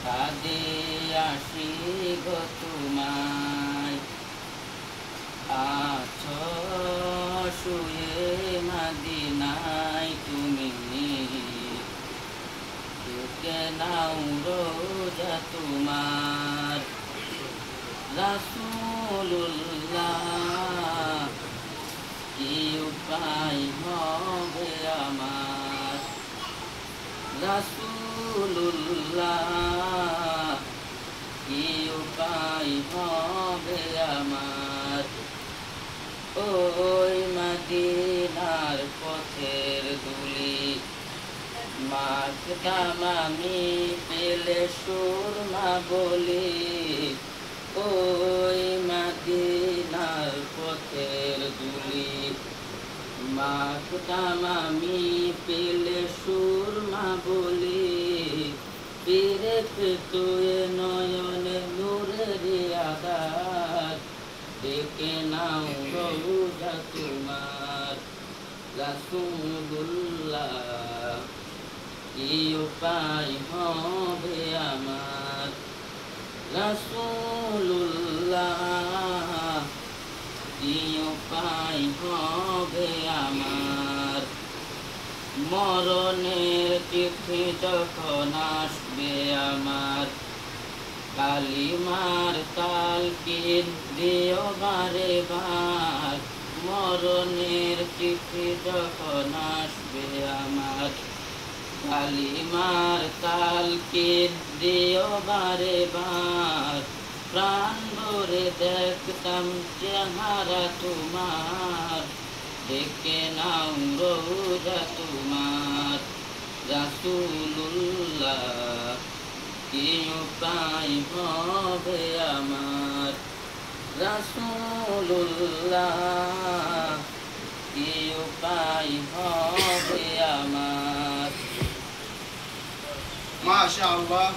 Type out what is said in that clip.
কাঁদে আসি গো তোমায়, আছো শুয়ে মদিনায় তুমি, ঢুকে নাও রোজা তোমার। রাসূলুল্লাহ কি উপায় হবে আমার, রাসূলুল্লাহ কি উপায় হবে আমার। ওই মদিনার পথের ধুলি মাখতাম আমি, পেলে সুরমা বলি। ওই মদিনার পথের ধুলি মাখতাম আমি, পেলে সুরমা বলি। ফিরে তুয়ে নয়নে নূরের আধার, দেখে নাও রোজা তোমার। রাসূলুল্লাহ কি উপায় হবে আমার, রাসূলুল্লাহ কি উপায় হবে আমার। মরণের তিথি যখন আসবে আমার, কালিমার তালকিন দিও বারে বার। মরণের তিথি যখন আসবে আমার, কালিমার তালকিন দিও বারে বার। প্রাণ ভরে দেখতাম চেহারা তোমার, দেখে নাও রোজা তোমার। রাসূলুল্লাহ কি উপায় হবে আমার, রাসূলুল্লাহ কি উপায় হবে আমার। মাশাআল্লাহ।